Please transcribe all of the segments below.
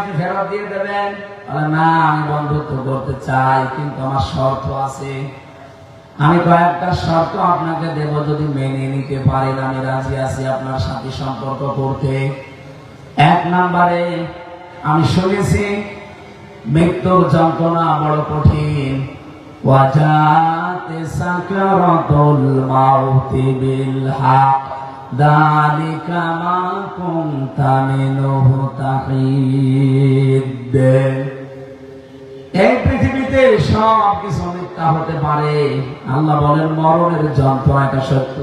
আপনি ফেরত দিয়ে দেবেন? না, আমি বন্ধুত্ব করতে চাই, কিন্তু আমার শর্ত আছে। আমি কয়েকটা শর্ত আপনাকে দেব, যদি মেনে নিতে পারেন আমি রাজি আছি আপনার সাথে সম্পর্ক করতে। 1 নম্বরে, আমি শুনেছি মৃত্যুর যন্ত্রণা বড় কঠিন। ওয়াজাতে সাকরাতুল মাউতি বিল হক যালিকা মা কুনতা মিনহু তাহিদ। এই পৃথিবীতে সব কিছু মিথ্যা হতে পারে, আল্লাহ বলেন মরণের যন্ত্রণা এটা সত্য।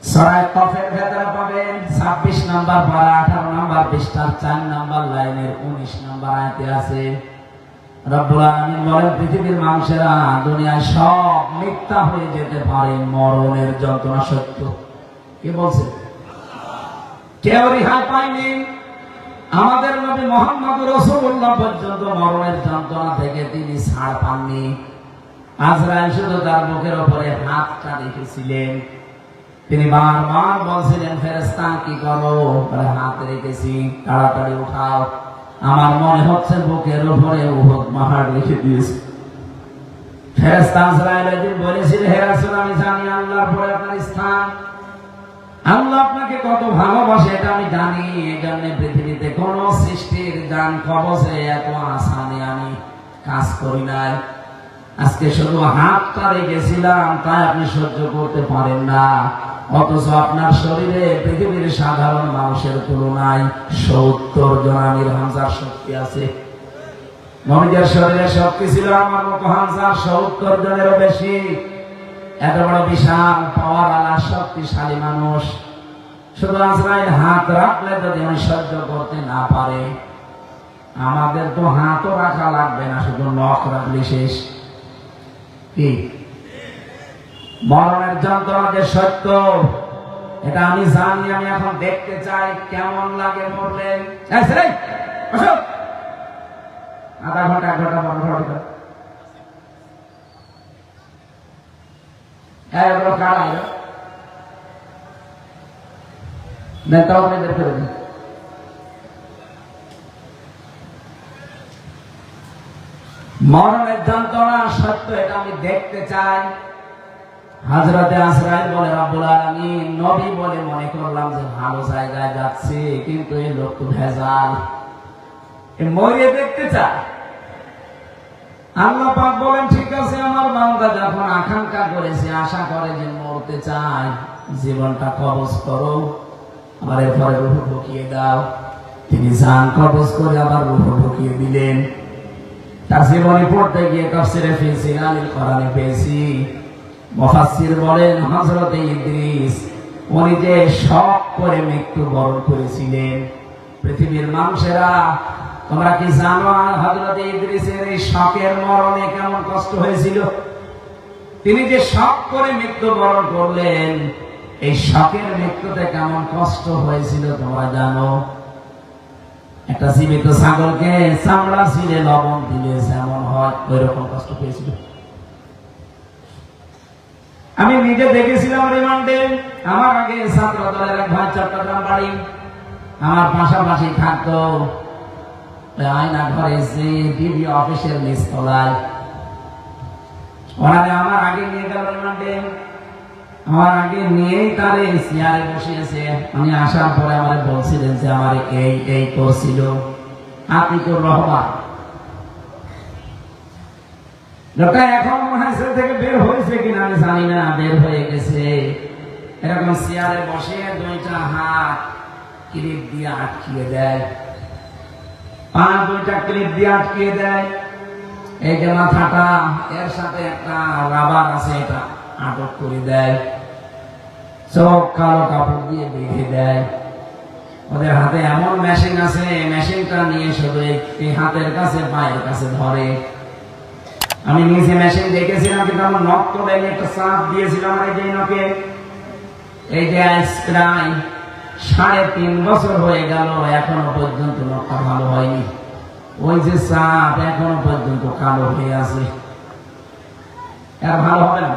সূরা কফের ভেতরে পাবেন 26 নম্বর পারা 18 নম্বর পৃষ্ঠার 4 নম্বর লাইনের 19 নম্বর আয়াতে আছে। রব্বুল আলামিন বলেন পৃথিবীর মানুষেরা দুনিয়ায় সব মিথ্যা হয়ে যেতে পারে, মরণের যন্ত্রণা সত্য। কি বলছে? কেউ রেহাই পায়নি। আমাদের নবী মুহাম্মদ রাসূলুল্লাহ পর্যন্ত মরণের যন্ত্রণা থেকে তিনি ছাড় পাননি। আজরাইল শুধু তার মুখের উপরে হাতটা রেখেছিলেন। তিনি বারবার বলছিলেন, ফেরেশতা কি করো? বলে হাত রেখেছি, তাড়াতাড়ি উঠাও। আমার মনে হচ্ছে বুকের উপরে উহুদ পাহাড় রেখে দিয়েছে। ফেরেশতা আজরাইল একদিন বলেছিলেন, হে রাসূল, আমি জানি আল্লাহর পরে আপনার স্থান, আল্লাহ আপনাকে কত ভালোবাসে এটা আমি জানি। এই জন্য পৃথিবীতে কোন সৃষ্টির গান কবজে এত আসানে আমি কাজ করি নাই। আজকে শুধু হাতটা রেখেছিলাম, তাই আপনি সহ্য করতে পারেন না। অথচ আপনার শরীরে পৃথিবীর সাধারণ মানুষের তুলনায় 70 জন আমির হামজার শক্তি আছে। নবীর শরীরে শক্তি ছিল আমার মতো হামজার 70 জনেরও বেশি। এত বড় বিশাল পাওয়ারওয়ালা শক্তিশালী মানুষ, শুধু আজরাইল হাত রাখলে যদি আমি সহ্য করতে না পারে, আমাদের তো হাতও রাখা লাগবে না, শুধু নখ রাখলে শেষ। কি মরণের যন্ত্রণা যে সত্য এটা আমি জানি। আমি এখন দেখতে চাই কেমন লাগে মরলে। আধা ঘন্টা 1 ঘন্টা 15 ঘন্টা মরণের যন্ত্রণা সত্য এটা আমি দেখতে চাই। হযরতে আজরাইল বলে, রব্বুল আলামিন নবী বলে মনে করলাম যে ভালো জায়গায় যাচ্ছে, কিন্তু এই লোক তো ভেজাল, মরিয়ে দেখতে চায়। আল্লাহ পাক বলেন, ঠিক আছে, আমার বান্দা যখন আকাঙ্ক্ষা করেছে, আশা করে যে মরতে চায়, জীবনটা কবজ করো, আবার এরপরে রূহ ঢুকিয়ে দাও। তিনি জান কবজ করে আবার রূহ ঢুকিয়ে দিলেন। তার জীবনী পড়তে গিয়ে তাফসীরে ফি জিলালিল কোরআনে পেয়েছি, মুফাসসির বলেন হযরতে ইদ্রিস উনি যে শখ করে মৃত্যুবরণ করেছিলেন। পৃথিবীর মানুষেরা তোমরা কি জানো হযরতে ইদ্রিসের এই শখের মরণে কেমন কষ্ট হয়েছিল? তিনি যে শখ করে মৃত্যুবরণ করলেন, এই শখের মৃত্যুতে কেমন কষ্ট হয়েছিল তোমরা জানো? একটা জীবিত ছাগলকে চামড়া ছিঁড়ে লবণ দিলে যেমন হয়, ওই রকম কষ্ট পেয়েছিল। আমি নিজে দেখেছিলাম রিমান্ডে। আমার আগে ছাত্র দলের এক ভাই চট্টগ্রাম বাড়ি, আমার পাশাপাশি থাকতো। আয়না ঘরে যে ডিবি অফিসের নিচতলায়, ওনারে আমার আগে নিয়ে গেল রিমান্ডে। আমার আগে নিয়েই তারে চেয়ারে বসিয়েছে। আমি আসার পরে আমার বলছিলেন যে আমার এই করছিল, আপনি তো রহমান লোকটা এখন মনে হয় সে থেকে বের হয়েছে কিনা আমি জানি না, বের হয়ে গেছে। এরকম চেয়ারে বসে 2টা হাত ক্লিপ দিয়ে আটকিয়ে দেয়, পা 2টা ক্লিপ দিয়ে আটকিয়ে দেয়। এই যে মাথাটা, এর সাথে একটা রাবার আছে, এটা আটক করে দেয়। চোখ কালো কাপড় দিয়ে বেঁধে দেয়। ওদের হাতে এমন মেশিন আছে, মেশিনটা নিয়ে শুধু এই হাতের কাছে পায়ের কাছে ধরে। আমি নিজে মেশিন দেখেছিলাম, কিন্তু আমার নখ তো একটা চাপ দিয়েছিলাম আমার এই যে নখে। এই যে প্রায় 3.5 বছর হয়ে গেল, এখনো পর্যন্ত নখটা ভালো হয়নি। ওই যে চাপ এখনো পর্যন্ত কালো হয়ে আছে। আর ভালো হবে না,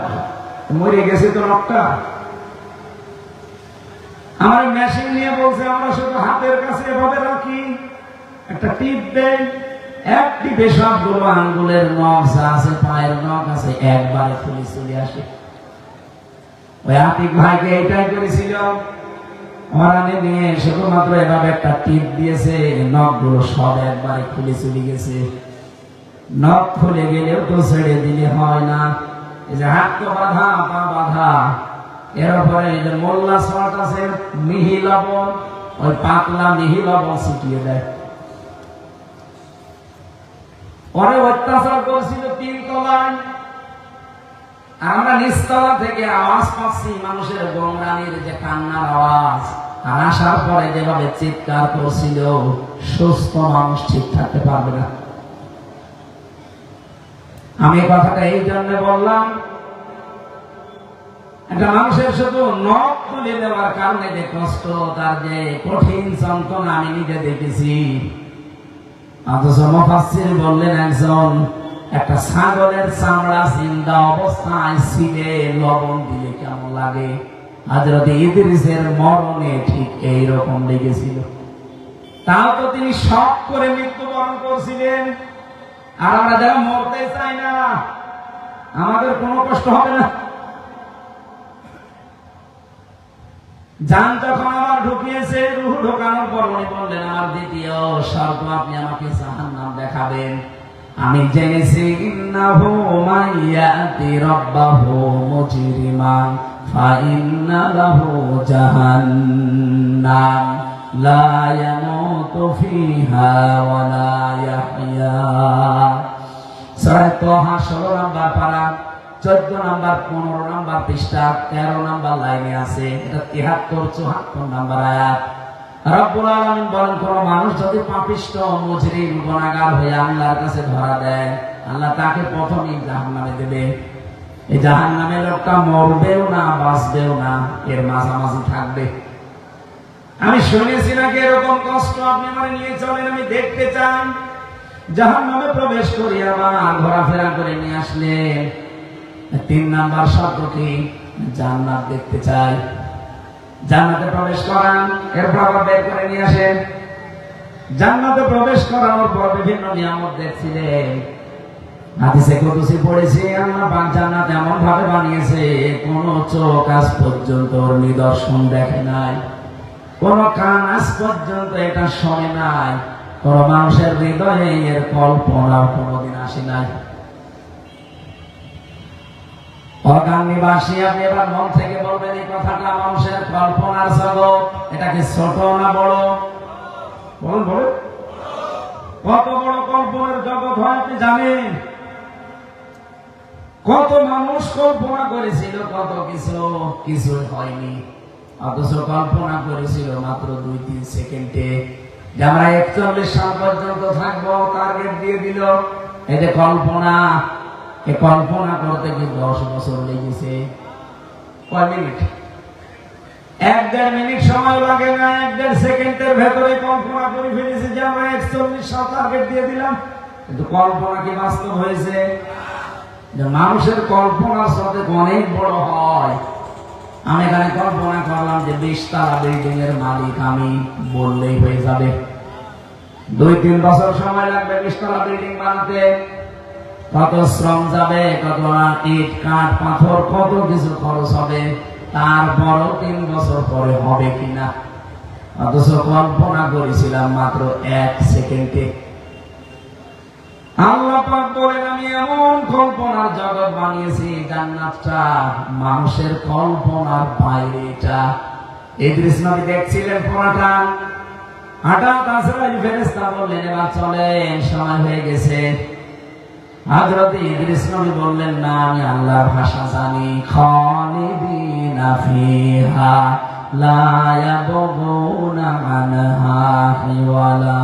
মরে গেছে তো নখটা। আমার মেশিন নিয়ে বলছে আমরা শুধু হাতের কাছে এভাবে রাখি, একটা টিপ দেয়, এক টিপে সবগুলো আঙ্গুলের নখ যা আছে, পায়ের নখ আছে, একবারে খুলে চলে আসে। ওই আতিক ভাইকে এটাই করেছিল। ওরানে নিয়ে শুধুমাত্র এভাবে একটা টিপ দিয়েছে, নখগুলো সব একবারে খুলে চলে গেছে। নখ খুলে গেলেও তো ছেড়ে দিলে হয় না, এই যে হাত তো বাঁধা, পা বাঁধা, এর উপরে এই যে মোল্লা শর্ট আছে, মিহি লবণ, ওই পাতলা মিহি লবণ ছিটিয়ে দেয়। পরে অত্যাচার করছিল 3 তলায়, আমরা নিচতলা থেকে আওয়াজ পাচ্ছি, মানুষের গোমরানির যে কান্নার আওয়াজ, আর আসার পরে যেভাবে চিৎকার করছিল, সুস্থ মানুষ ঠিক থাকতে পারবে না। আমি কথাটা এই জন্য বললাম, একটা মানুষের শুধু নখ তুলে দেওয়ার কারণে যে কষ্ট, তার যে কঠিন যন্ত্রণা আমি নিজে দেখেছি। অথচ মুফাসসির বললেন, একজন একটা ছাগলের চামড়া জিন্দা অবস্থায় ছিলে লবণ দিলে কেমন লাগে, হযরত ইদ্রিসের মরণে ঠিক এইরকম লেগেছিল। তাও তো তিনি শখ করে মৃত্যুবরণ করছিলেন। আর আমরা যারা মরতে চাই না, আমাদের কোনো কষ্ট হবে না। জান যখন আমার ঢুকিয়েছে, রূহ ঢোকানোর পর উনি বললেন, আমার দ্বিতীয় শর্ত, আপনি আমাকে জাহান্নাম দেখাবেন। আমি জেনেছি, ইন্নাহু মাইয়াতি রাব্বাহু মুজরিমান ফাইন্না লাহু জাহান্নাম লা ইয়ামুতু ফিহা ওয়া লা ইয়াহইয়া। সূরা তাহা 16 নম্বর পারা, 14 নম্বর, 15 নম্বর পৃষ্ঠা, 13 নম্বর লাইনে আছে। এটা 73, 74 নম্বর আয়াত। রব্বুল আলামিন বলেন, কোন মানুষ যদি পাপিষ্ঠ, মুজরিম, গুনাহগার হয়ে আল্লাহর কাছে ধরা দেয়, আল্লাহ তাকে প্রথমেই জাহান্নামে দেবে। এই জাহান্নামে লোকটা মরবেও না, বাঁচবেও না, এর মাঝামাঝি থাকবে। আমি শুনেছি নাকি এরকম কষ্ট, আপনি আমার নিয়ে চলেন, আমি দেখতে চাই। জাহান্নামে প্রবেশ করি, আবার ঘোরাফেরা করে নিয়ে আসলে 3 নাম্বার শব্দ কি? জান্নাত দেখতে চাই। জান্নাতে প্রবেশ করান, এরপর আবার বের করে নিয়ে আসেন। জান্নাতে প্রবেশ করানোর পর বিভিন্ন নিয়ামত দেখছিলেন। হাদিসে কুদসি পড়েছি, আল্লাহ পাক জান্নাত এমন ভাবে বানিয়েছে, কোন চোখ আজ পর্যন্ত ওর নিদর্শন দেখে নাই, কোন কান আজ পর্যন্ত এটা শোনে নাই, কোন মানুষের হৃদয়ে এর কল্পনা কোনদিন আসে নাই। অজ্ঞান নিবাসী, আপনি এবার মন থেকে বলবেন এই কথাটা, মানুষের কল্পনার জগৎ, এটা কি ছোট না বড়? বলুন বলুন, কত বড় কল্পনার জগৎ হয় আপনি জানেন? কত মানুষ কল্পনা করেছিল কত কিছু, কিছুই হয়নি। অথচ কল্পনা করেছিল মাত্র 2-3 সেকেন্ডে যে আমরা 41 সাল পর্যন্ত থাকবো, টার্গেট দিয়ে দিল। এই যে কল্পনা, এই কল্পনা করতে কি 10 বছর লেগেছে? কয় মিনিট? 1-1.5 মিনিট সময় লাগে না, 1-1.5 সেকেন্ডের ভেতরে কল্পনা করে ফেলেছে যে আমরা 41 সাল টার্গেট দিয়ে দিলাম। কিন্তু কল্পনা কি বাস্তব হয়েছে? যে মানুষের কল্পনার সাথে অনেক বড় হয়। আমি এখানে কল্পনা করলাম যে 20 তলা বিল্ডিং এর মালিক আমি, বললেই হয়ে যাবে। 2-3 বছর সময় লাগবে 20 তলা বিল্ডিং বানাতে। কত শ্রম যাবে, কত ইট, কাঠ, পাথর, কত কিছু খরচ হবে, তারপরও 3 বছর পরে হবে কিনা। অথচ কল্পনা করেছিলাম মাত্র 1 সেকেন্ডে। আল্লাহ পাক বলেন, আমি এমন কল্পনার জগৎ বানিয়েছি, জান্নাতটা মানুষের কল্পনার বাইরে। এটা ইদ্রিস নবী দেখছিলেন পুরাটা। হঠাৎ আজরাইল ফেরেশতা বললেন, এবার চলেন, সময় হয়ে গেছে। হযরত ইদ্রিস নবী বললেন, না, আমি আল্লাহর ভাষা জানি, খালিদিনা ফিহা লা ইয়াবগুনা আনহা হিওয়ালা।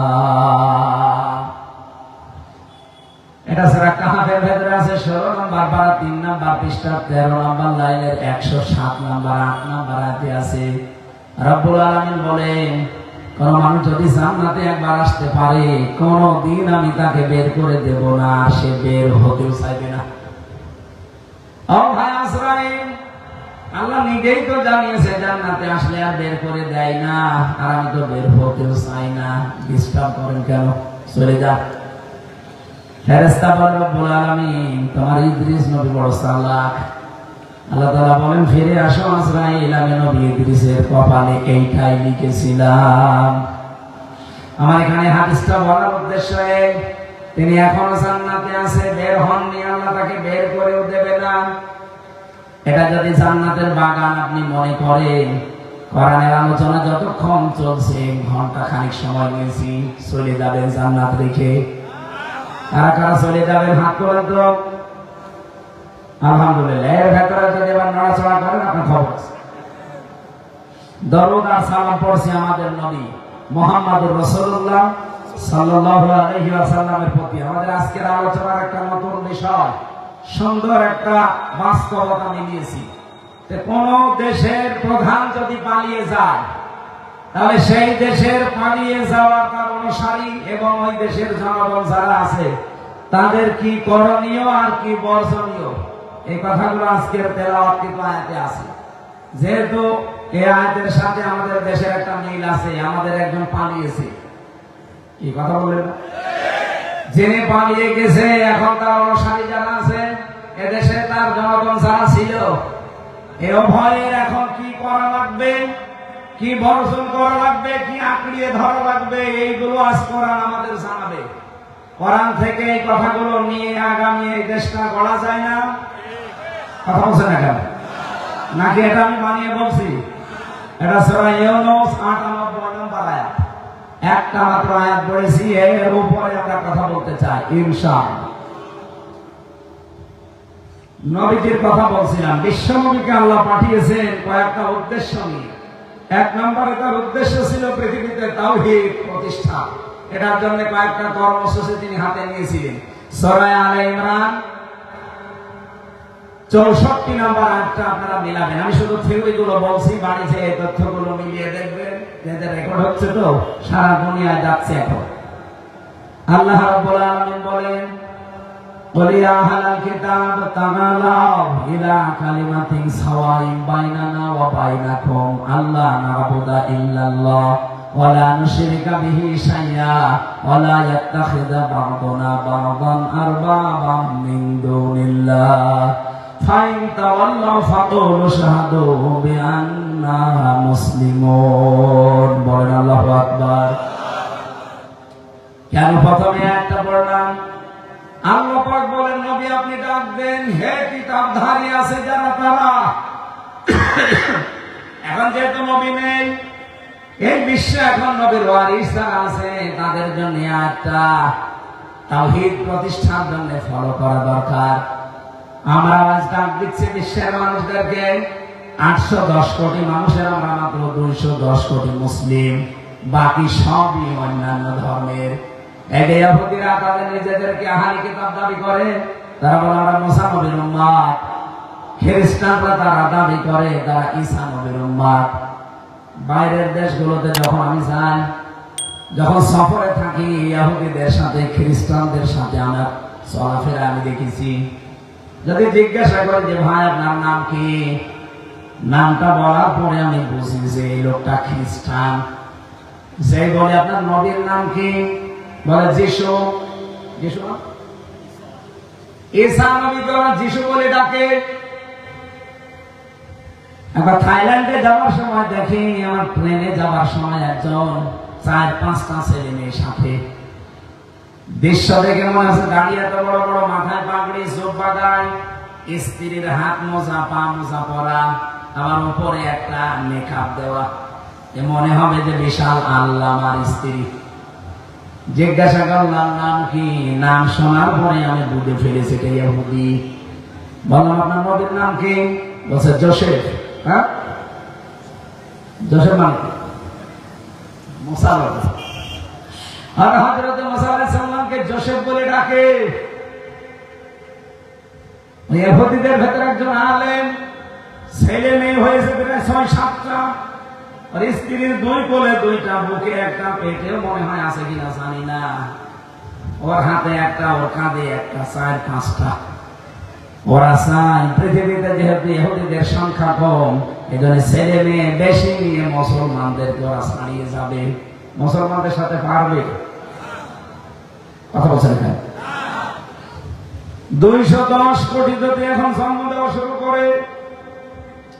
এটা সূরা কাহফের ভেতরে আছে, 16 নম্বর পারা, 3 নম্বর পৃষ্ঠা, 13 নম্বর লাইনের 107 নম্বর, 8 নম্বর আয়াতে আছে। রব্বুল আলামিন বলেন, কোন মানুষ যদি জান্নাতে একবার আসতে পারে, কোনদিন আমি তাকে বের করে দেব না, সে বের হতেও চাইবে না। ও ভাই আজরাইল, আল্লাহ নিজেই তো জানিয়েছে জান্নাতে আসলে আর বের করে দেয় না, আর আমি তো বের হতেও চাই না, ডিস্টার্ব করেন কেন, চলে যা। ফেরেশতা বলে রব্বুল আলামিন তোমার ইদ্রিস নবী বড় চালাক। আল্লাহ তাআলা বলেন ফিরে আসো আজরাইল, আমি নবী ইদ্রিসের কপালে এইটাই লিখেছিলাম। আমার এখানে হাদিসটা বলার উদ্দেশ্য তিনি এখনো জান্নাতে আছে, বের হননি, আল্লাহ তাকে বের করেও দেবে না। এটা যদি জান্নাতের বাগান আপনি মনে করেন, কোরআনের আলোচনা যতক্ষণ চলছে ঘন্টা খানিক সময় নিয়েছি, চলে যাবেন জান্নাত রেখে। কারা কারা চলে যাবেন হাত করেন তো। আলহামদুলিল্লাহ। এর ভেতরে যদি এবার নড়াচড়া করেন আপনার খবর আছে। দরুদ আর সালাম পড়ছি আমাদের নবী মুহাম্মদুর রাসূলুল্লাহ সাল্লাল্লাহু আলাইহি ওয়াসাল্লামের প্রতি। আমাদের আজকের আলোচনার একটা নতুন বিষয়, সুন্দর একটা বাস্তবতা নিয়েছি। কোন দেশের প্রধান যদি পালিয়ে যায়, তাহলে সেই দেশের পালিয়ে যাওয়ার তার অনুসারী এবং ওই দেশের জনগণ যারা আছে তাদের কি করণীয় আর কি বর্জনীয়, এই কথাগুলো আজকের তেলাওয়াত আয়াতে আছে। যেহেতু এই আয়াতের সাথে আমাদের দেশের একটা মিল আছে, আমাদের একজন পালিয়েছে, কি কথা বললেন, যিনি পালিয়ে গেছে এখন তার অনুসারী যারা আছে, এদেশে তার জনগণ যারা ছিল, এ উভয়ের এখন কি করা লাগবে, কি বর্জন করা লাগবে, কি আঁকড়িয়ে ধরা লাগবে, এইগুলো আজ কোরআন আমাদের জানাবে। কোরআন থেকে এই কথাগুলো নিয়ে আগামী এই দেশটা গড়া যায় না। কথা বলছেন না কেন? নাকি এটা আমি বানিয়ে বলছি? এটা সূরা ইউনূস ৯৮ নম্বর আয়াত, একটা মাত্র আয়াত পড়েছি, এর উপরে আমরা কথা বলতে চাই ইনশাআল্লাহ। নবীজির কথা বলছিলাম, বিশ্ব নবীকে আল্লাহ পাঠিয়েছেন কয়েকটা উদ্দেশ্য নিয়ে। এক নম্বরে তার উদ্দেশ্য ছিল পৃথিবীতে তাওহীদ প্রতিষ্ঠা। এটার জন্য কয়েকটা কর্মসূচি তিনি হাতে নিয়েছিলেন। সূরা আলে ইমরান ৬৪ নম্বর আয়াতটা আপনারা মিলাবেন। আমি শুধু থিওরি গুলো বলছি, বাড়িতে এই তথ্যগুলো মিলিয়ে দেখবেন, যেটা রেকর্ড হচ্ছে তো সারা দুনিয়ায় যাচ্ছে এখন। আল্লাহ রাব্বুল আলামিন বলেন قل يا أهل الكتاب تعالوا إلى كلمة سواء بيننا وبينكم ألا نعبد إلا الله ولا نشرك به شيئا ولا يتخذ بعضنا بعضا أربابا من دون الله فإن تولوا فقولوا اشهدوا بأننا مسلمون বলেন আল্লাহু আকবার। কেন প্রথমে একটা পড়লাম? আল্লাহ পাক বলেন নবী আপনি ডাক দেন, হে কিতাবধারী আছে যারা তারা। এখন যেহেতু নবী নেই, এই বিশ্বে এখন নবীর ওয়ারিস যারা আছে তাদের জন্য একটা তাওহীদ প্রতিষ্ঠার জন্য ফলো করা দরকার। আমরা আজ ডাক দিচ্ছি বিশ্বের মানুষদেরকে, ৮১০ কোটি মানুষের আমরা মাত্র ২১০ কোটি মুসলিম, বাকি সবই অন্যান্য ধর্মের। ইহুদিরা তাদের নিজেদেরকে আহলে কিতাব দাবি করে, তারা বলে আমরা মুসা নবীর উম্মত। খ্রিস্টানরা তারা দাবি করে তারা ঈসা নবীর উম্মত। বাইরের দেশগুলোতে যখন আমি যাই, যখন সফরে থাকি, ইহুদিদের সাথে খ্রিস্টানদের সাথে আমার চলাফেরা আমি দেখেছি। যদি জিজ্ঞাসা করি যে ভাই আপনার নাম কি, নামটা বলার পরে আমি বুঝি যে এই লোকটা খ্রিস্টান। যে বলে আপনার নবীর নাম কি, বলে যিশু। যিশু ঈসা নবীকে ওরা যিশু বলে ডাকে। একবার থাইল্যান্ডে যাওয়ার সময় দেখি, আমার ট্রেনে যাওয়ার সময় একজন ৪-৫টা ছেলে মেয়ের সাথে, দৃশ্য দেখে মনে হচ্ছে দাঁড়িয়ে এত বড় বড়, মাথায় পাগড়ি, চোখ বাঁধায়, স্ত্রীর হাত মোজা পা মোজা পরা, আমার উপরে একটা মেকআপ দেওয়া, মনে হবে যে বিশাল আল্লামার স্ত্রী। জিজ্ঞাসা করলাম নাম কি, নাম শোনার পরে আমি বুঝে ফেলেছি কে ইহুদি। বললাম আপনার নবীর নাম কি, বলছে যোসেফ। হ্যাঁ, যোসেফ মানে মুসা নবী। আর হযরত মুসা আলাইহিস সালামকে যোসেফ বলে ডাকে। ইহুদিদের ভেতরে একজন আলেম, ছেলে মেয়ে হয়েছে প্রায় ৬-৭টা, আর স্ত্রীর ২ কোলে ২টা, বুকে একটা, পেটেও মনে হয় আছে কিনা জানি না, ওর হাতে একটা, ওর কাঁধে একটা, ৪-৫টা। ওরা চায় পৃথিবীতে যেহেতু ইহুদিদের সংখ্যা কম, এজন্য ছেলে মেয়ে বেশি নিয়ে মুসলমানদেরকে ওরা ছাড়িয়ে যাবে। মুসলমানদের সাথে পারবে? কথা বলছেন কেন? 210 কোটি যদি এখন জন্ম দেওয়া শুরু করে,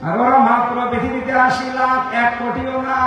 আর ওরা মাত্র পৃথিবীতে 80 লাখ, 1 কোটিও না।